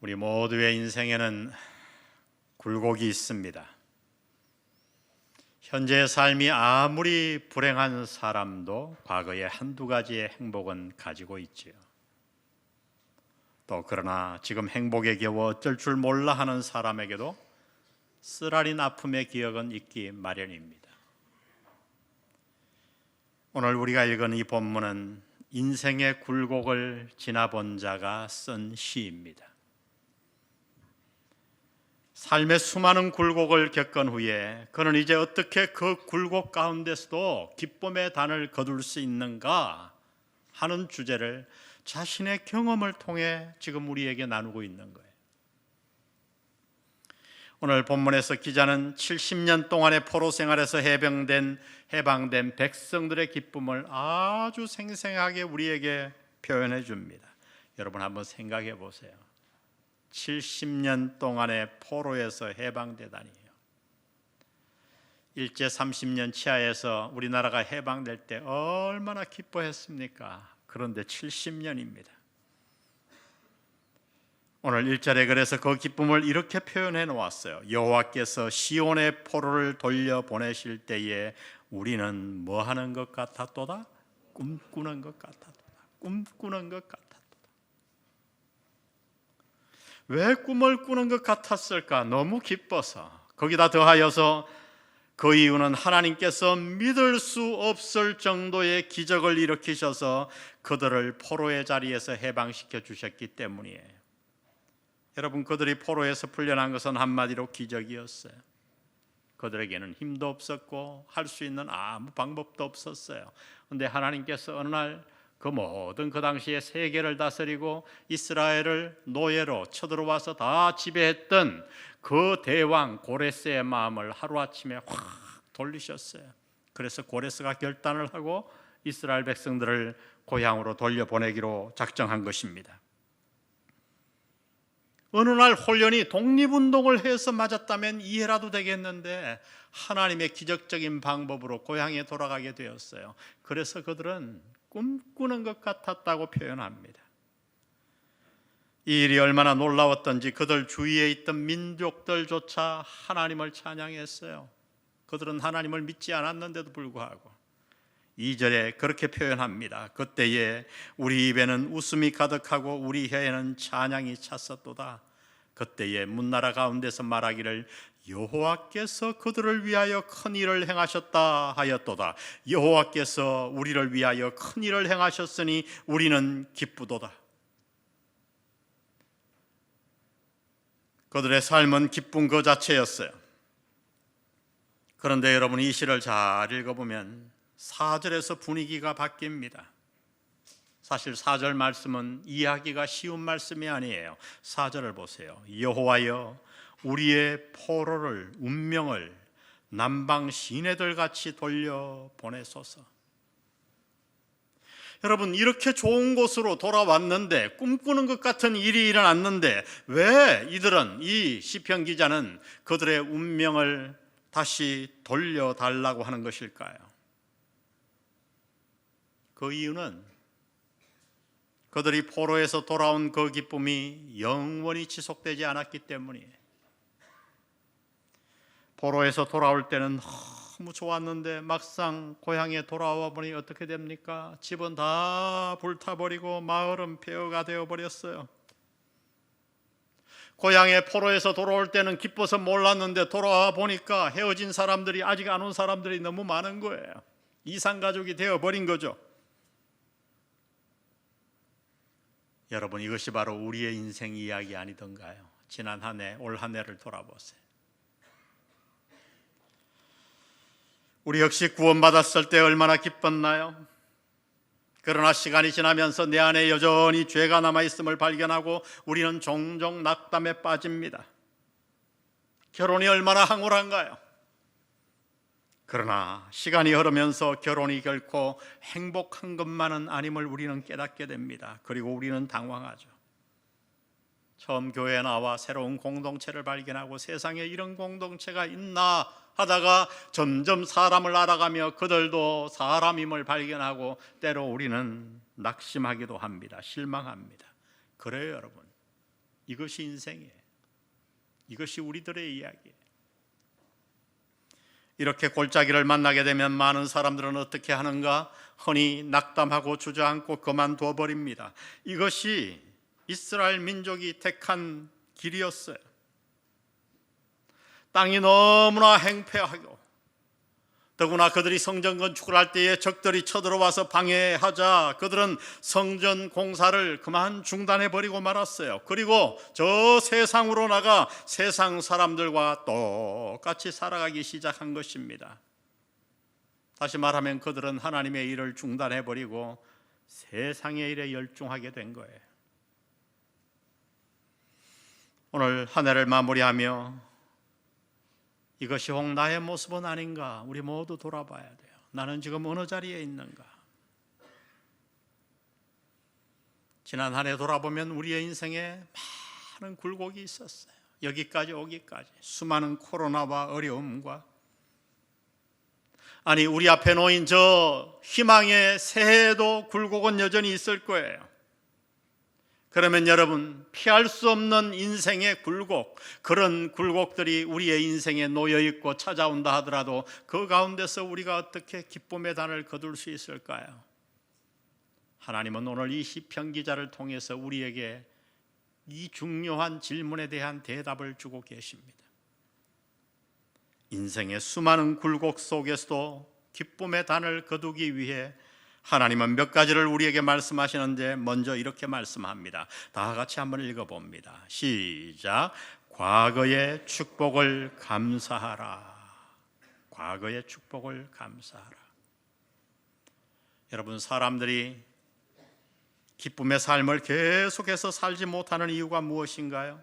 우리 모두의 인생에는 굴곡이 있습니다. 현재의 삶이 아무리 불행한 사람도 과거에 한두 가지의 행복은 가지고 있지요. 또 그러나 지금 행복에 겨워 어쩔 줄 몰라 하는 사람에게도 쓰라린 아픔의 기억은 있기 마련입니다. 오늘 우리가 읽은 이 본문은 인생의 굴곡을 지나본 자가 쓴 시입니다. 삶의 수많은 굴곡을 겪은 후에 그는 이제 어떻게 그 굴곡 가운데서도 기쁨의 단을 거둘 수 있는가 하는 주제를 자신의 경험을 통해 지금 우리에게 나누고 있는 거예요. 오늘 본문에서 기자는 70년 동안의 포로 생활에서 해방된 백성들의 기쁨을 아주 생생하게 우리에게 표현해 줍니다. 여러분 한번 생각해 보세요. 70년 동안의 포로에서 해방되다니요. 일제 30년 치하에서 우리나라가 해방될 때 얼마나 기뻐했습니까? 그런데 70년입니다. 오늘 1절에 그래서 그 기쁨을 이렇게 표현해 놓았어요. 여호와께서 시온의 포로를 돌려보내실 때에 우리는 뭐 하는 것 같았도다? 꿈꾸는 것 같았도다. 꿈꾸는 것 같았도다. 왜 꿈을 꾸는 것 같았을까? 너무 기뻐서. 거기다 더하여서 그 이유는 하나님께서 믿을 수 없을 정도의 기적을 일으키셔서 그들을 포로의 자리에서 해방시켜 주셨기 때문이에요. 여러분, 그들이 포로에서 풀려난 것은 한마디로 기적이었어요. 그들에게는 힘도 없었고 할 수 있는 아무 방법도 없었어요. 그런데 하나님께서 어느 날 그 모든 그 당시에 세계를 다스리고 이스라엘을 노예로 쳐들어와서 다 지배했던 그 대왕 고레스의 마음을 하루아침에 확 돌리셨어요. 그래서 고레스가 결단을 하고 이스라엘 백성들을 고향으로 돌려보내기로 작정한 것입니다. 어느 날 홀연히 독립운동을 해서 맞았다면 이해라도 되겠는데 하나님의 기적적인 방법으로 고향에 돌아가게 되었어요. 그래서 그들은 꿈꾸는 것 같았다고 표현합니다. 이 일이 얼마나 놀라웠던지 그들 주위에 있던 민족들조차 하나님을 찬양했어요. 그들은 하나님을 믿지 않았는데도 불구하고 2절에 그렇게 표현합니다. 그때에 우리 입에는 웃음이 가득하고 우리 혀에는 찬양이 찼었도다. 그때에 문나라 가운데서 말하기를 여호와께서 그들을 위하여 큰 일을 행하셨다 하였도다. 여호와께서 우리를 위하여 큰 일을 행하셨으니 우리는 기쁘도다. 그들의 삶은 기쁨 그 자체였어요. 그런데 여러분, 이 시를 잘 읽어보면 4절에서 분위기가 바뀝니다. 사실 4절 말씀은 이해하기가 쉬운 말씀이 아니에요. 4절을 보세요. 여호와여 우리의 포로를 운명을 남방 시내들 같이 돌려보내소서. 여러분, 이렇게 좋은 곳으로 돌아왔는데 꿈꾸는 것 같은 일이 일어났는데 왜 이들은, 이 시편 기자는 그들의 운명을 다시 돌려달라고 하는 것일까요? 그 이유는 그들이 포로에서 돌아온 그 기쁨이 영원히 지속되지 않았기 때문이에요. 포로에서 돌아올 때는 너무 좋았는데 막상 고향에 돌아와 보니 어떻게 됩니까? 집은 다 불타버리고 마을은 폐허가 되어버렸어요. 고향에 포로에서 돌아올 때는 기뻐서 몰랐는데 돌아와 보니까 헤어진 사람들이, 아직 안 온 사람들이 너무 많은 거예요. 이산가족이 되어버린 거죠. 여러분, 이것이 바로 우리의 인생 이야기 아니던가요? 지난 한 해, 올 한 해를 돌아보세요. 우리 역시 구원받았을 때 얼마나 기뻤나요? 그러나 시간이 지나면서 내 안에 여전히 죄가 남아있음을 발견하고 우리는 종종 낙담에 빠집니다. 결혼이 얼마나 황홀한가요? 그러나 시간이 흐르면서 결혼이 결코 행복한 것만은 아님을 우리는 깨닫게 됩니다. 그리고 우리는 당황하죠. 처음 교회에 나와 새로운 공동체를 발견하고 세상에 이런 공동체가 있나 하다가 점점 사람을 알아가며 그들도 사람임을 발견하고 때로 우리는 낙심하기도 합니다. 실망합니다. 그래요, 여러분. 이것이 인생이에요. 이것이 우리들의 이야기예요. 이렇게 골짜기를 만나게 되면 많은 사람들은 어떻게 하는가? 흔히 낙담하고 주저앉고 그만둬 버립니다. 이것이 이스라엘 민족이 택한 길이었어요. 땅이 너무나 행패하고, 더구나 그들이 성전 건축을 할 때에 적들이 쳐들어와서 방해하자 그들은 성전 공사를 그만 중단해버리고 말았어요. 그리고 저 세상으로 나가 세상 사람들과 똑같이 살아가기 시작한 것입니다. 다시 말하면 그들은 하나님의 일을 중단해버리고 세상의 일에 열중하게 된 거예요. 오늘 한 해를 마무리하며 이것이 혹 나의 모습은 아닌가? 우리 모두 돌아봐야 돼요. 나는 지금 어느 자리에 있는가? 지난 한 해 돌아보면 우리의 인생에 많은 굴곡이 있었어요. 여기까지 오기까지 수많은 코로나와 어려움과, 아니 우리 앞에 놓인 저 희망의 새해에도 굴곡은 여전히 있을 거예요. 그러면 여러분, 피할 수 없는 인생의 굴곡, 그런 굴곡들이 우리의 인생에 놓여있고 찾아온다 하더라도 그 가운데서 우리가 어떻게 기쁨의 단을 거둘 수 있을까요? 하나님은 오늘 이 시편 기자를 통해서 우리에게 이 중요한 질문에 대한 대답을 주고 계십니다. 인생의 수많은 굴곡 속에서도 기쁨의 단을 거두기 위해 하나님은 몇 가지를 우리에게 말씀하시는데, 먼저 이렇게 말씀합니다. 다 같이 한번 읽어봅니다. 시작. 과거의 축복을 감사하라. 과거의 축복을 감사하라. 여러분, 사람들이 기쁨의 삶을 계속해서 살지 못하는 이유가 무엇인가요?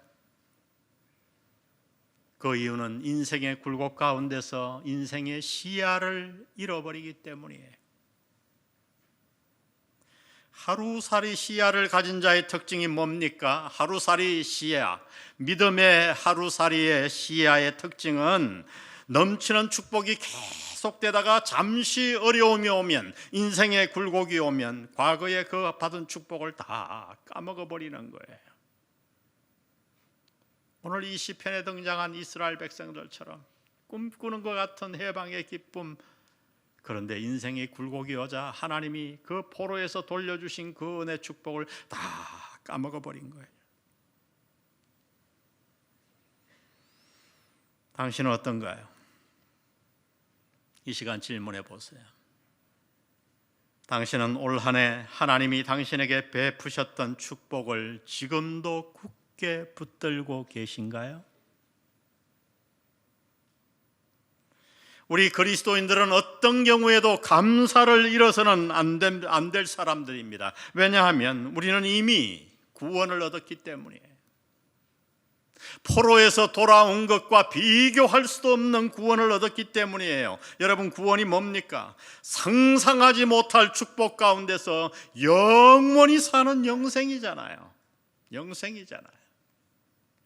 그 이유는 인생의 굴곡 가운데서 인생의 시야를 잃어버리기 때문이에요. 하루살이 시야를 가진 자의 특징이 뭡니까? 하루살이 시야, 믿음의 하루살이의 시야의 특징은 넘치는 축복이 계속되다가 잠시 어려움이 오면, 인생의 굴곡이 오면 과거에 그 받은 축복을 다 까먹어버리는 거예요. 오늘 이 시편에 등장한 이스라엘 백성들처럼 꿈꾸는 것 같은 해방의 기쁨, 그런데 인생의 굴곡이 오자 하나님이 그 포로에서 돌려주신 그 은혜 축복을 다 까먹어버린 거예요. 당신은 어떤가요? 이 시간 질문해 보세요. 당신은 올 한 해 하나님이 당신에게 베푸셨던 축복을 지금도 굳게 붙들고 계신가요? 우리 그리스도인들은 어떤 경우에도 감사를 잃어서는 안 될 사람들입니다. 왜냐하면 우리는 이미 구원을 얻었기 때문이에요. 포로에서 돌아온 것과 비교할 수도 없는 구원을 얻었기 때문이에요. 여러분, 구원이 뭡니까? 상상하지 못할 축복 가운데서 영원히 사는 영생이잖아요. 영생이잖아요.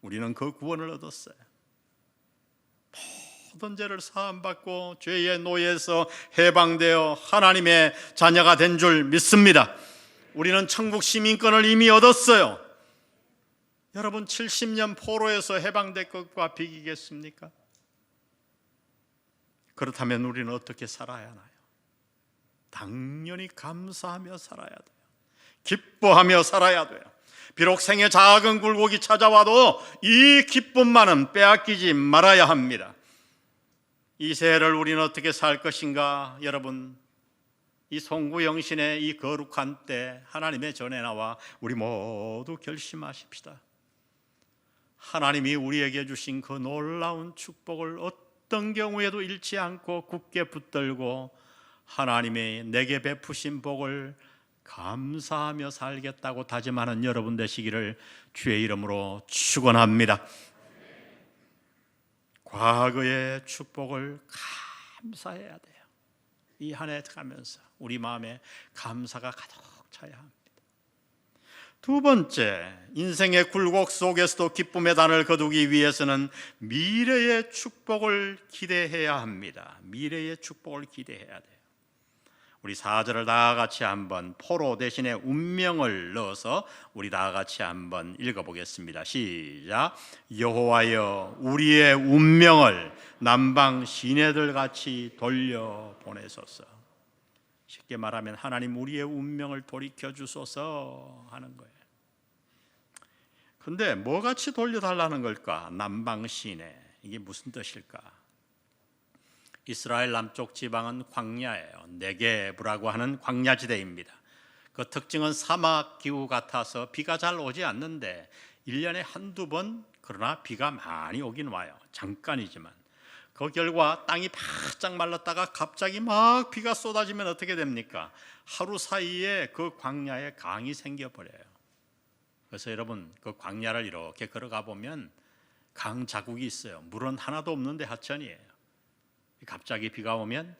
우리는 그 구원을 얻었어요. 모든 죄를 사함받고 죄의 노예에서 해방되어 하나님의 자녀가 된 줄 믿습니다. 우리는 천국 시민권을 이미 얻었어요. 여러분, 70년 포로에서 해방될 것과 비기겠습니까? 그렇다면 우리는 어떻게 살아야 하나요? 당연히 감사하며 살아야 돼요. 기뻐하며 살아야 돼요. 비록 생에 작은 굴곡이 찾아와도 이 기쁨만은 빼앗기지 말아야 합니다. 이 새해를 우리는 어떻게 살 것인가? 여러분, 이 송구영신의 이 거룩한 때 하나님의 전에 나와 우리 모두 결심하십시다. 하나님이 우리에게 주신 그 놀라운 축복을 어떤 경우에도 잃지 않고 굳게 붙들고 하나님의 내게 베푸신 복을 감사하며 살겠다고 다짐하는 여러분 되시기를 주의 이름으로 축원합니다. 과거의 축복을 감사해야 돼요. 이 한 해 가면서 우리 마음에 감사가 가득 차야 합니다. 두 번째, 인생의 굴곡 속에서도 기쁨의 단을 거두기 위해서는 미래의 축복을 기대해야 합니다. 미래의 축복을 기대해야 돼요. 우리 4절을 다 같이 한번 포로 대신에 운명을 넣어서 우리 다 같이 한번 읽어보겠습니다. 시작. 여호와여 우리의 운명을 남방 시내들 같이 돌려보내소서. 쉽게 말하면 하나님 우리의 운명을 돌이켜 주소서 하는 거예요. 근데 뭐같이 돌려달라는 걸까? 남방 시내, 이게 무슨 뜻일까? 이스라엘 남쪽 지방은 광야예요. 네게브라고 하는 광야지대입니다. 그 특징은 사막 기후 같아서 비가 잘 오지 않는데 1년에 한두 번 그러나 비가 많이 오긴 와요. 잠깐이지만 그 결과 땅이 바짝 말랐다가 갑자기 막 비가 쏟아지면 어떻게 됩니까? 하루 사이에 그 광야에 강이 생겨버려요. 그래서 여러분 그 광야를 이렇게 걸어가 보면 강 자국이 있어요. 물은 하나도 없는데 하천이에요. 갑자기 비가 오면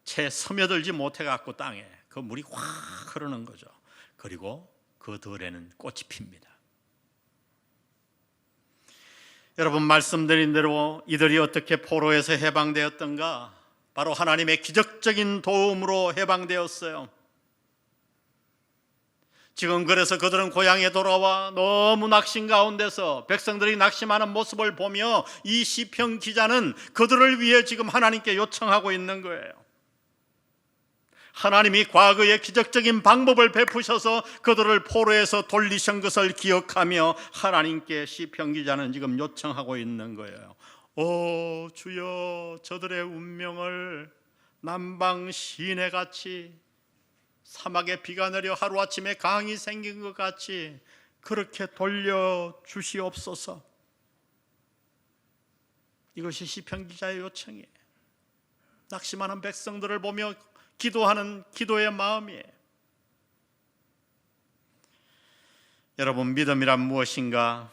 채 스며들지 못해 갖고 땅에 그 물이 확 흐르는 거죠. 그리고 그 들에는 꽃이 핍니다. 여러분 말씀드린 대로 이들이 어떻게 포로에서 해방되었던가? 바로 하나님의 기적적인 도움으로 해방되었어요. 지금 그래서 그들은 고향에 돌아와 너무 낙심 가운데서 백성들이 낙심하는 모습을 보며 이 시편 기자는 그들을 위해 지금 하나님께 요청하고 있는 거예요. 하나님이 과거에 기적적인 방법을 베푸셔서 그들을 포로에서 돌리신 것을 기억하며 하나님께 시편 기자는 지금 요청하고 있는 거예요. 오 주여 저들의 운명을 남방 시내같이 사막에 비가 내려 하루아침에 강이 생긴 것 같이 그렇게 돌려주시옵소서. 이것이 시편 기자의 요청이에요. 낙심하는 백성들을 보며 기도하는 기도의 마음이에요. 여러분 믿음이란 무엇인가?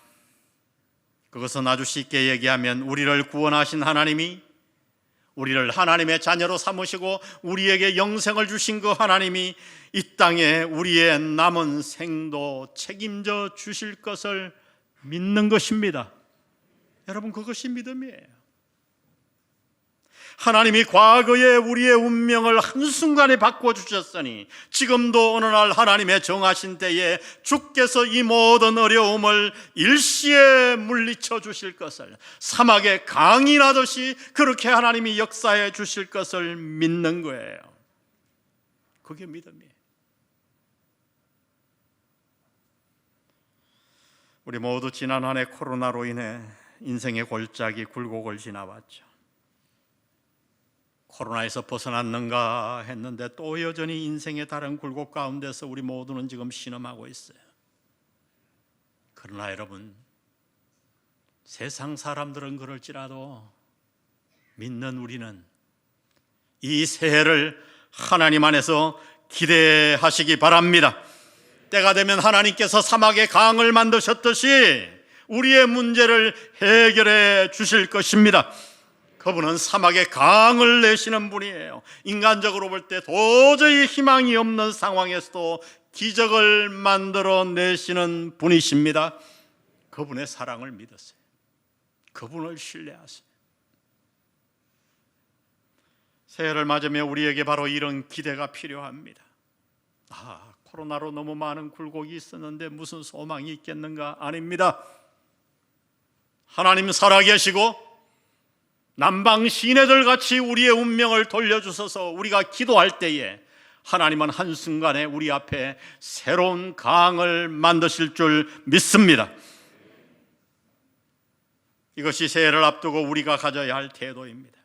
그것은 아주 쉽게 얘기하면 우리를 구원하신 하나님이 우리를 하나님의 자녀로 삼으시고 우리에게 영생을 주신 그 하나님이 이 땅에 우리의 남은 생도 책임져 주실 것을 믿는 것입니다. 여러분 그것이 믿음이에요. 하나님이 과거에 우리의 운명을 한순간에 바꿔주셨으니 지금도 어느 날 하나님의 정하신 때에 주께서 이 모든 어려움을 일시에 물리쳐 주실 것을, 사막에 강이 나듯이 그렇게 하나님이 역사해 주실 것을 믿는 거예요. 그게 믿음이에요. 우리 모두 지난 한 해 코로나로 인해 인생의 골짜기 굴곡을 지나왔죠. 코로나에서 벗어났는가 했는데 또 여전히 인생의 다른 굴곡 가운데서 우리 모두는 지금 신음하고 있어요. 그러나 여러분, 세상 사람들은 그럴지라도 믿는 우리는 이 새해를 하나님 안에서 기대하시기 바랍니다. 때가 되면 하나님께서 사막에 강을 만드셨듯이 우리의 문제를 해결해 주실 것입니다. 그분은 사막에 강을 내시는 분이에요. 인간적으로 볼 때 도저히 희망이 없는 상황에서도 기적을 만들어 내시는 분이십니다. 그분의 사랑을 믿으세요. 그분을 신뢰하세요. 새해를 맞으며 우리에게 바로 이런 기대가 필요합니다. 코로나로 너무 많은 굴곡이 있었는데 무슨 소망이 있겠는가? 아닙니다. 하나님 살아계시고 남방 시내들 같이 우리의 운명을 돌려주셔서 우리가 기도할 때에 하나님은 한순간에 우리 앞에 새로운 강을 만드실 줄 믿습니다. 이것이 새해를 앞두고 우리가 가져야 할 태도입니다.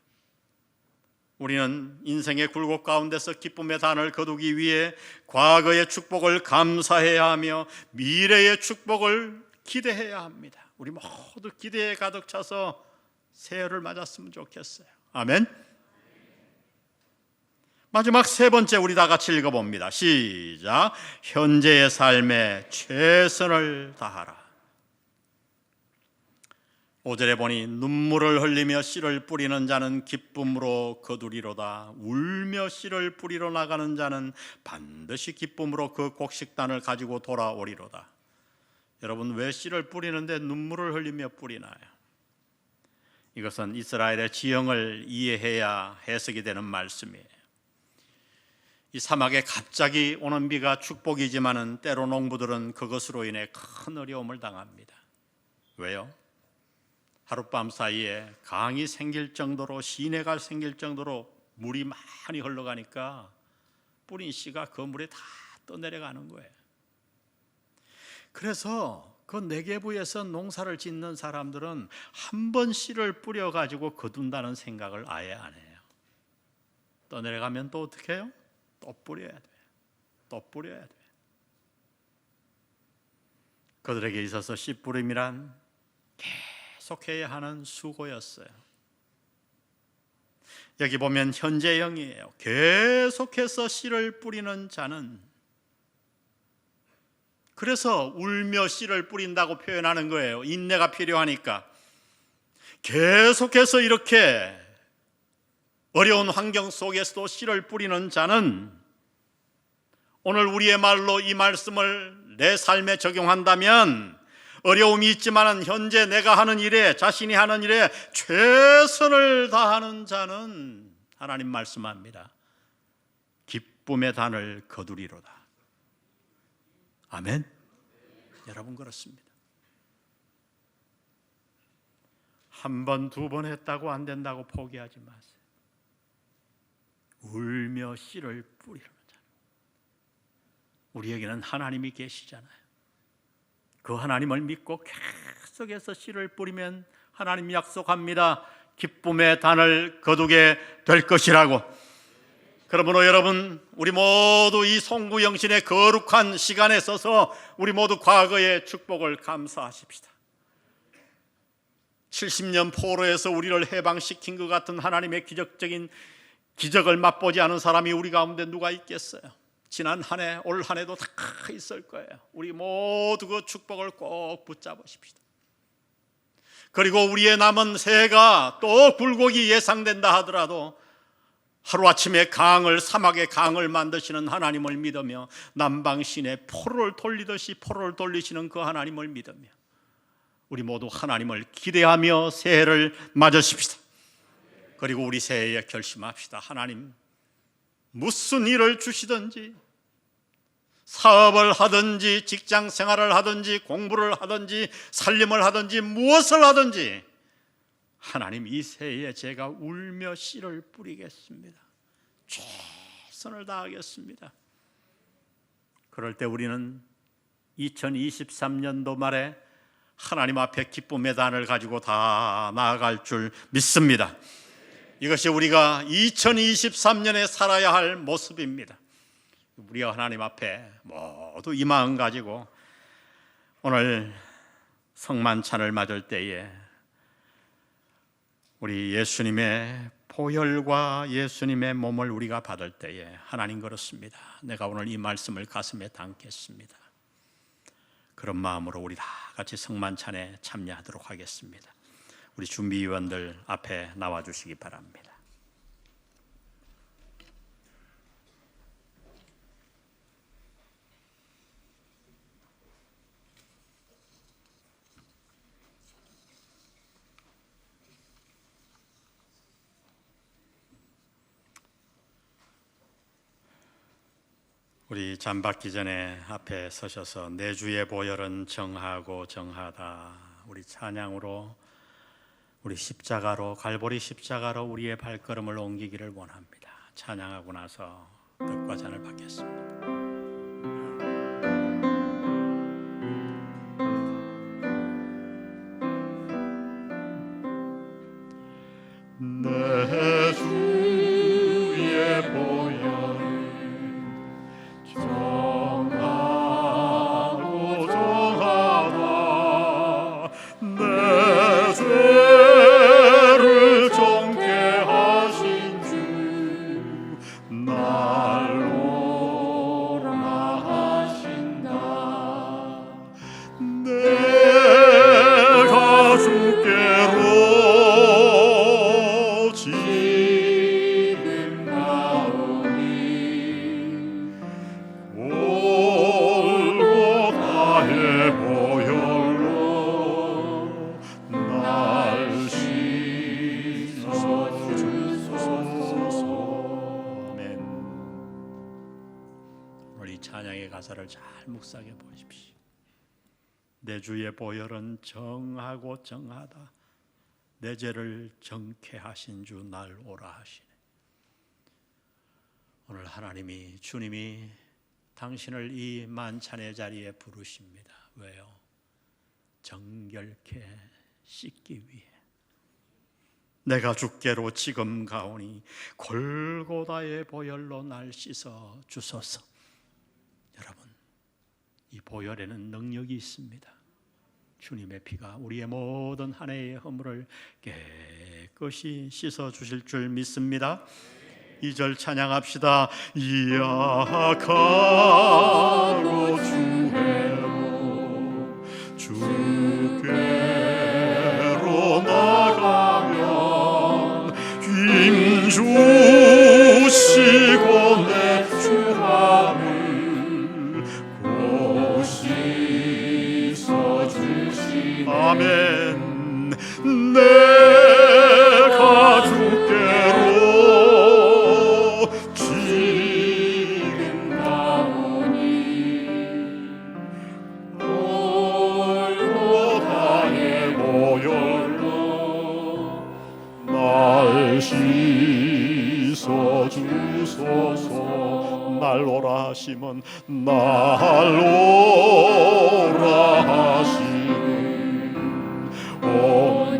우리는 인생의 굴곡 가운데서 기쁨의 단을 거두기 위해 과거의 축복을 감사해야 하며 미래의 축복을 기대해야 합니다. 우리 모두 기대에 가득 차서 새해를 맞았으면 좋겠어요. 아멘. 마지막 세 번째 우리 다 같이 읽어봅니다. 시작. 현재의 삶에 최선을 다하라. 5절에 보니 눈물을 흘리며 씨를 뿌리는 자는 기쁨으로 거두리로다. 울며 씨를 뿌리러 나가는 자는 반드시 기쁨으로 그 곡식단을 가지고 돌아오리로다. 여러분 왜 씨를 뿌리는데 눈물을 흘리며 뿌리나요? 이것은 이스라엘의 지형을 이해해야 해석이 되는 말씀이에요. 이 사막에 갑자기 오는 비가 축복이지만은 때로 농부들은 그것으로 인해 큰 어려움을 당합니다. 왜요? 하룻밤 사이에 강이 생길 정도로, 시내가 생길 정도로 물이 많이 흘러가니까 뿌린 씨가 그 물에 다 떠내려가는 거예요. 그래서 그 네게부에서 농사를 짓는 사람들은 한 번 씨를 뿌려가지고 거둔다는 생각을 아예 안 해요. 떠내려가면 또 어떻게 해요? 또 뿌려야 돼요. 또 뿌려야 돼요. 그들에게 있어서 씨 뿌림이란 계속해야 하는 수고였어요. 여기 보면 현재형이에요. 계속해서 씨를 뿌리는 자는, 그래서 울며 씨를 뿌린다고 표현하는 거예요. 인내가 필요하니까. 계속해서 이렇게 어려운 환경 속에서도 씨를 뿌리는 자는, 오늘 우리의 말로 이 말씀을 내 삶에 적용한다면 어려움이 있지만 현재 내가 하는 일에, 자신이 하는 일에 최선을 다하는 자는 하나님 말씀합니다. 기쁨의 단을 거두리로다. 아멘. 여러분 그렇습니다. 한 번, 두 번 했다고 안 된다고 포기하지 마세요. 울며 씨를 뿌리는 자, 우리에게는 하나님이 계시잖아요. 그 하나님을 믿고 계속해서 씨를 뿌리면 하나님 약속합니다. 기쁨의 단을 거두게 될 것이라고. 그러므로 여러분, 우리 모두 이 송구영신의 거룩한 시간에 서서 우리 모두 과거의 축복을 감사하십시다. 70년 포로에서 우리를 해방시킨 것 같은 하나님의 기적적인 기적을 맛보지 않은 사람이 우리 가운데 누가 있겠어요? 지난 한 해, 올 한 해도 다 있을 거예요. 우리 모두 그 축복을 꼭 붙잡으십시다. 그리고 우리의 남은 새해가 또 굴곡이 예상된다 하더라도 하루아침에 사막의 강을 만드시는 하나님을 믿으며 남방신의 포로를 돌리듯이 포로를 돌리시는 그 하나님을 믿으며 우리 모두 하나님을 기대하며 새해를 맞으십시다. 그리고 우리 새해에 결심합시다. 하나님, 무슨 일을 주시든지, 사업을 하든지, 직장 생활을 하든지, 공부를 하든지, 살림을 하든지, 무엇을 하든지 하나님, 이 새해에 제가 울며 씨를 뿌리겠습니다. 최선을 다하겠습니다. 그럴 때 우리는 2023년도 말에 하나님 앞에 기쁨의 단을 가지고 다 나아갈 줄 믿습니다. 이것이 우리가 2023년에 살아야 할 모습입니다. 우리가 하나님 앞에 모두 이 마음 가지고 오늘 성만찬을 맞을 때에 우리 예수님의 보혈과 예수님의 몸을 우리가 받을 때에 하나님 그렇습니다. 내가 오늘 이 말씀을 가슴에 담겠습니다. 그런 마음으로 우리 다 같이 성만찬에 참여하도록 하겠습니다. 우리 준비위원들 앞에 나와주시기 바랍니다. 우리 잠받기 전에 앞에 서셔서 내 주의 보혈은 정하고 정하다, 우리 찬양으로 우리 십자가로, 갈보리 십자가로 우리의 발걸음을 옮기기를 원합니다. 찬양하고 나서 떡과 잔을 받겠습니다. 내 주의 보혈 정하고 정하다, 내 죄를 정케 하신 주 날로 나하신다. 내가 주께로 가사를 잘 묵상해 보십시오. 내 주의 보혈은 정하고 정하다. 내 죄를 정케 하신 주 날 오라 하시네. 오늘 하나님이, 주님이 당신을 이 만찬의 자리에 부르십니다. 왜요? 정결케 씻기 위해. 내가 주께로 지금 가오니 골고다의 보혈로 날 씻어 주소서. 여러분, 이 보혈에는 능력이 있습니다. 주님의 피가 우리의 모든 한 해의 허물을 깨끗이 씻어 주실 줄 믿습니다. 2절 찬양합시다. 이아가로 주회로 주께로 나가면 힘 주시고 내 죄함을 씻어 주시네. 아멘. 내가 주께로 지금 가오니 골고다의 보혈로 날 씻어 주소서. 날 오라 하시면 날 오라 하시는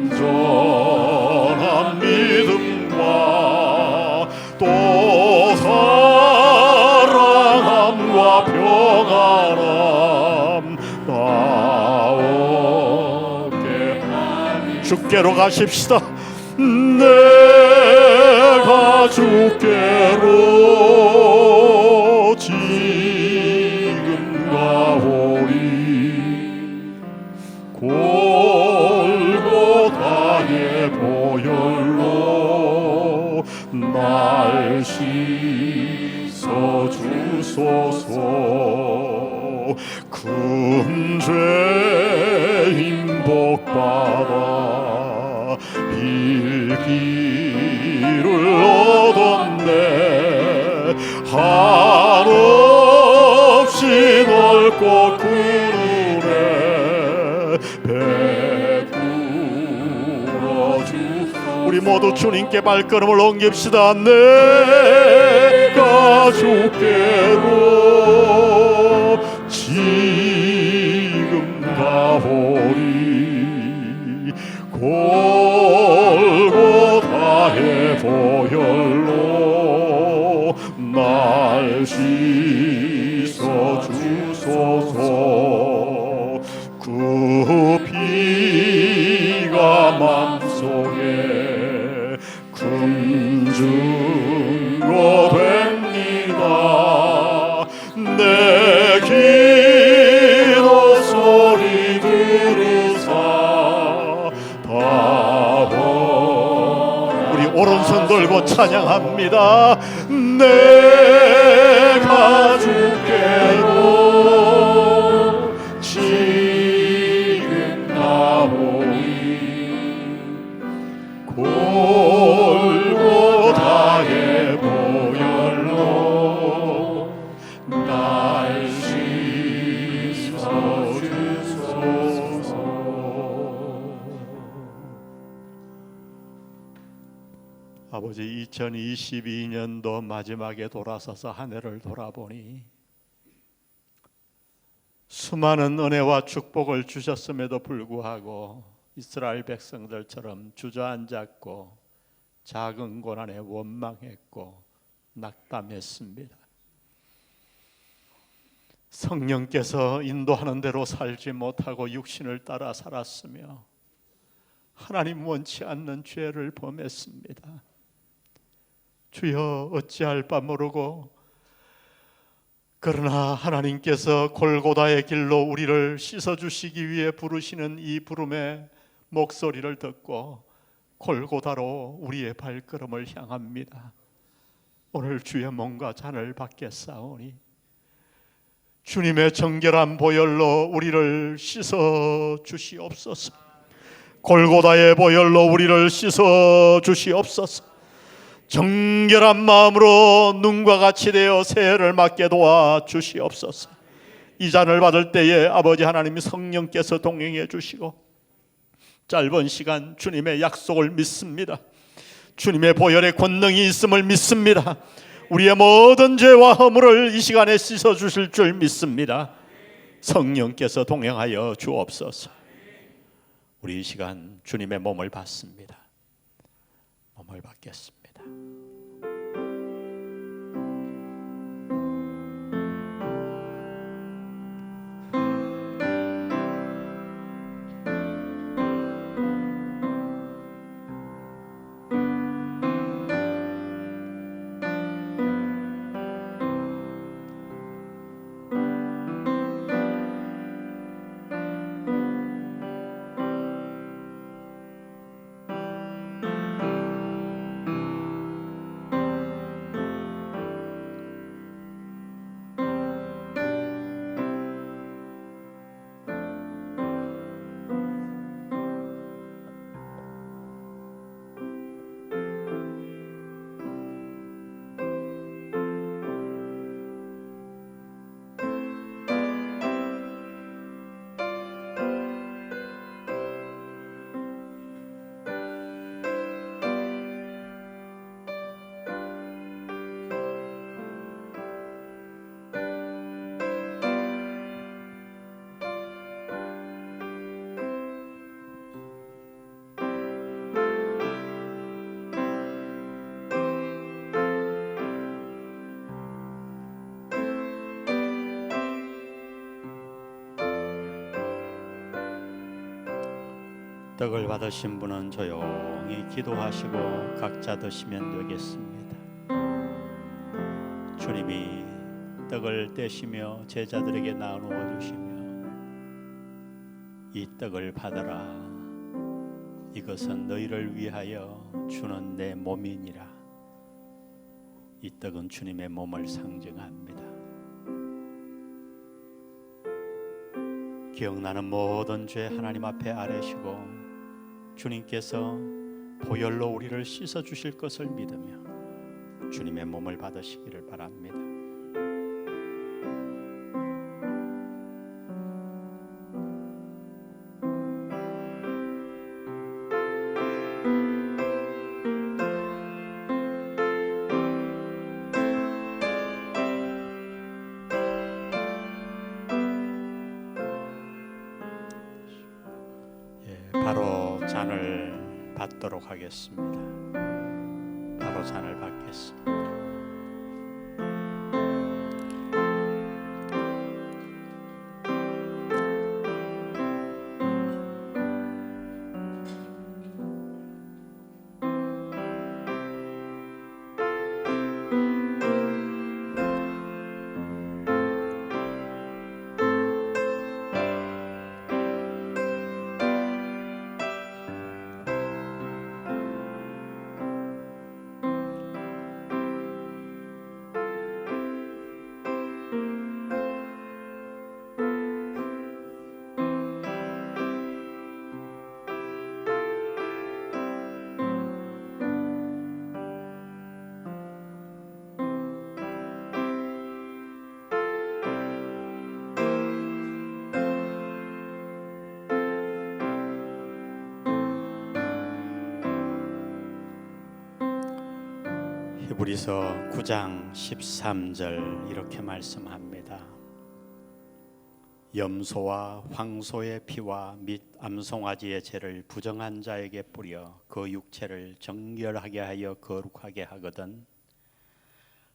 온전한 믿음과 또 사랑함과 평안함 나오게 하니 주께로 가십시다. 내가 주께로 지금 가오리 골고다의 보혈로 날 씻어 주소서. 큰 죄인 복받아 빌기를 얻었네. 한없이 넓고 큰 은혜 베풀어 주. 우리 모두 주님께 발걸음을 옮깁시다. 내가 주께로 지금 가오리 골고다의 보혈로 날 씻어 주소서. 그 피가 맘속에 금증거 됩니다. 내 기도 소리 들으사 우리 오른손 들고 찬양합니다. 내가 주께로 지금 가오니 골고다의 보혈로 날 씻어 주소서. 아버지, 2022년도 마지막에 돌아서서 한 해를 돌아보니 수많은 은혜와 축복을 주셨음에도 불구하고 이스라엘 백성들처럼 주저앉았고 작은 고난에 원망했고 낙담했습니다. 성령께서 인도하는 대로 살지 못하고 육신을 따라 살았으며 하나님 원치 않는 죄를 범했습니다. 주여, 어찌할 바 모르고, 그러나 하나님께서 골고다의 길로 우리를 씻어주시기 위해 부르시는 이 부름의 목소리를 듣고 골고다로 우리의 발걸음을 향합니다. 오늘 주의 몸과 잔을 받겠사오니 주님의 정결한 보혈로 우리를 씻어 주시옵소서. 골고다의 보혈로 우리를 씻어 주시옵소서. 정결한 마음으로 눈과 같이 되어 새해를 맞게 도와 주시옵소서. 이 잔을 받을 때에 아버지 하나님 성령께서 동행해 주시고 짧은 시간 주님의 약속을 믿습니다. 주님의 보혈의 권능이 있음을 믿습니다. 우리의 모든 죄와 허물을 이 시간에 씻어 주실 줄 믿습니다. 성령께서 동행하여 주옵소서. 우리 이 시간 주님의 몸을 받습니다. 몸을 받겠습니다. 떡을 받으신 분은 조용히 기도하시고 각자 드시면 되겠습니다. 주님이 떡을 떼시며 제자들에게 나누어 주시며 이 떡을 받아라. 이것은 너희를 위하여 주는 내 몸이니라. 이 떡은 주님의 몸을 상징합니다. 기억나는 모든 죄 하나님 앞에 아뢰시고 주님께서 보혈로 우리를 씻어 주실 것을 믿으며 주님의 몸을 받으시기를 바랍니다. 바로 잔을 받도록 하겠습니다. 바로 잔을 받겠습니다. 히브리서 9장 13절 이렇게 말씀합니다. 염소와 황소의 피와 및 암송아지의 죄를 부정한 자에게 뿌려 그 육체를 정결하게 하여 거룩하게 하거든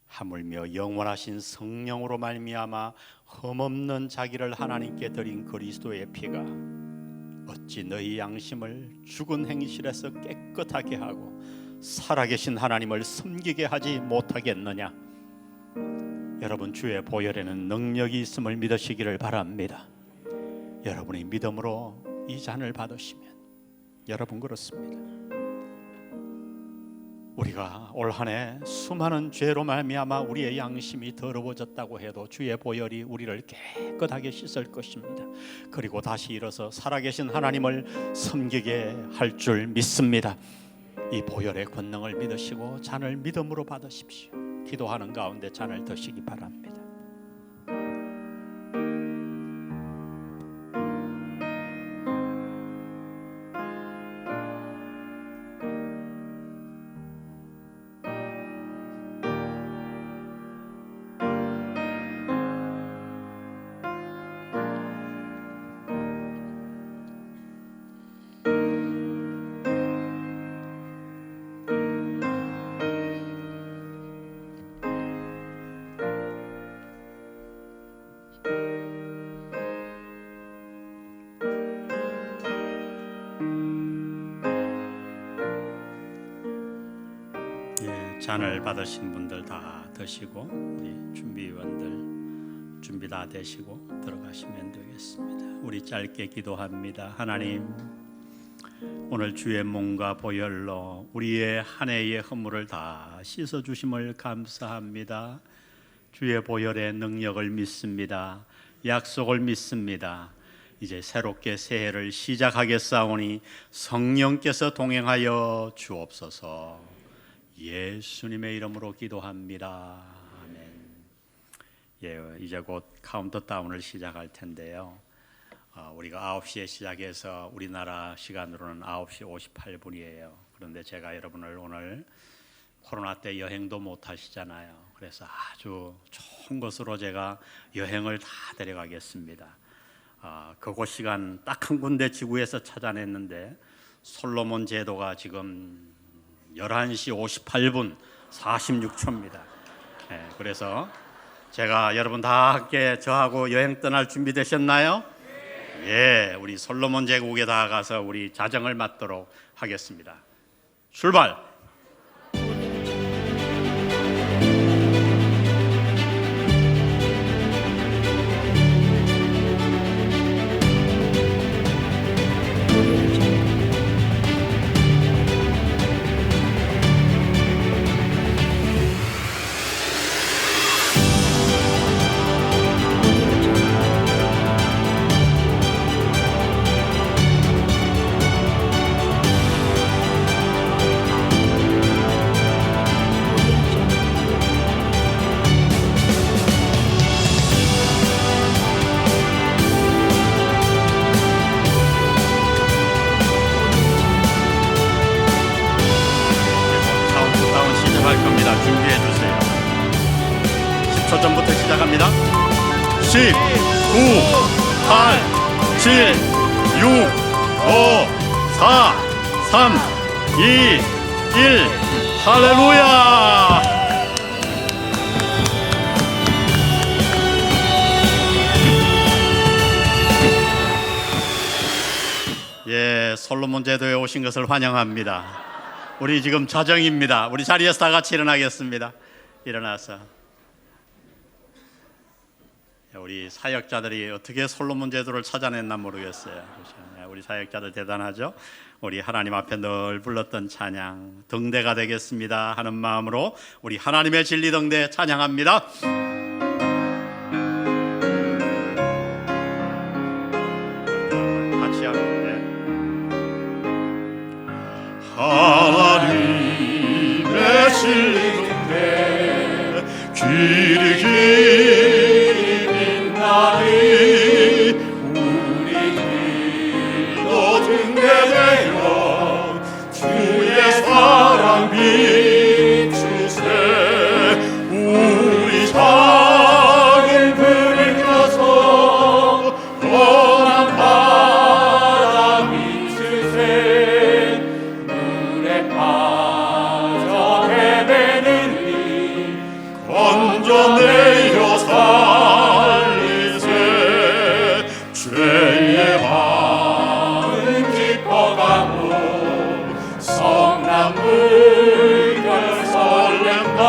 하물며 영원하신 성령으로 말미암아 흠없는 자기를 하나님께 드린 그리스도의 피가 어찌 너희 양심을 죽은 행실에서 깨끗하게 하고 살아계신 하나님을 섬기게 하지 못하겠느냐. 여러분, 주의 보혈에는 능력이 있음을 믿으시기를 바랍니다. 여러분이 믿음으로 이 잔을 받으시면 여러분 그렇습니다. 우리가 올 한 해 수많은 죄로 말미암아 우리의 양심이 더러워졌다고 해도 주의 보혈이 우리를 깨끗하게 씻을 것입니다. 그리고 다시 일어서 살아계신 하나님을 섬기게 할 줄 믿습니다. 이 보혈의 권능을 믿으시고 잔을 믿음으로 받으십시오. 기도하는 가운데 잔을 드시기 바랍니다. 잔을 받으신 분들 다 드시고 우리 준비위원들 준비 다 되시고 들어가시면 되겠습니다. 우리 짧게 기도합니다. 하나님, 오늘 주의 몸과 보혈로 우리의 한 해의 허물을 다 씻어 주심을 감사합니다. 주의 보혈의 능력을 믿습니다. 약속을 믿습니다. 이제 새롭게 새해를 시작하겠사오니 성령께서 동행하여 주옵소서. 예수님의 이름으로 기도합니다. 아멘. 예, 이제 곧 카운트다운을 시작할 텐데요. 우리가 9시에 시작해서 우리나라 시간으로는 9시 58분이에요. 그런데 제가 여러분을 오늘 코로나 때 여행도 못 하시잖아요. 그래서 아주 좋은 곳으로 제가 여행을 다 데려가겠습니다. 그곳 시간 딱 한 군데 지구에서 찾아냈는데 솔로몬 제도가 지금 11시 58분 46초입니다. 네, 그래서 제가 여러분 다 함께 저하고 여행 떠날 준비되셨나요? 예, 우리 솔로몬 제국에 다 가서 우리 자정을 맞도록 하겠습니다. 출발! 준비해 주세요. 10초 전부터 시작합니다. 10, 9, 8, 7, 6, 5, 4, 3, 2, 1. 할렐루야! 예, 솔로몬 제도에 오신 것을 환영합니다. 우리 지금 자정입니다. 우리 자리에서 다 같이 일어나겠습니다. 일어나서 우리 사역자들이 어떻게 솔로몬 제도를 찾아냈나 모르겠어요. 우리 사역자들 대단하죠. 우리 하나님 앞에 늘 불렀던 찬양 등대가 되겠습니다 하는 마음으로 우리 하나님의 진리 등대 찬양합니다. 같이 하면 하나님의 진리등대 길이 길이 빛나리 우리 길도 등대되어 주의 사랑 비추세 우리 작은 불을 켜서 험한 바다 비추세 빠져 헤매는 이 건져내어 살리세 죄의 마음 깊어가고 성난 물결 설렘다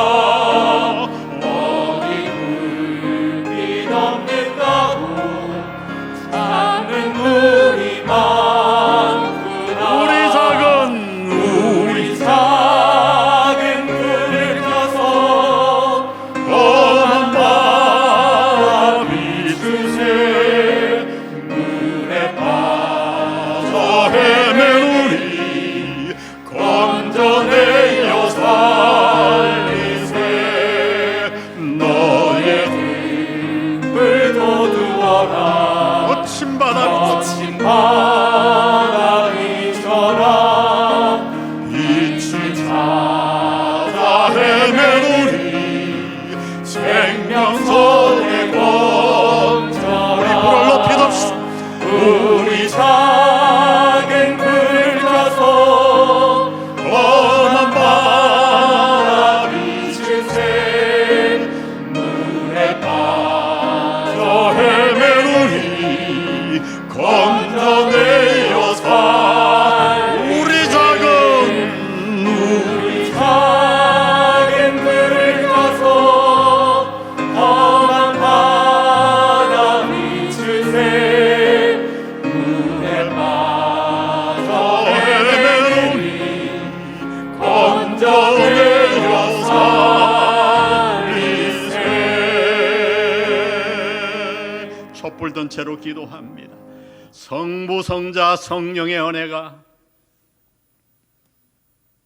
어디 불빛 없는다고 찾는 물이 많구나 우리 작은 불을 켜서 험한 바다 비추세 물에 빠져 헤매우리 건져내어 살리세 너의 등불 도두어라 거친 바다 비춰라 빛을 찾아 헤매우리 생명선의 권자라 우리 불을 높이봅시다 우리 작은 묻은 채로 기도합니다. 성부, 성자, 성령의 은혜가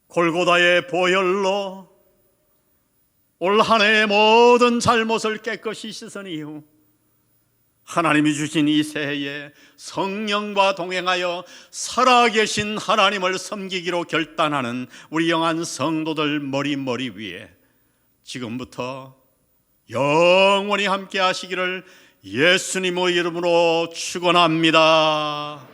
골고다의 보혈로 올 한 해의 모든 잘못을 깨끗이 씻은 이후 하나님이 주신 이 새해에 성령과 동행하여 살아계신 하나님을 섬기기로 결단하는 우리 영한 성도들 머리 위에 지금부터 영원히 함께 하시기를 예수님의 이름으로 축원합니다.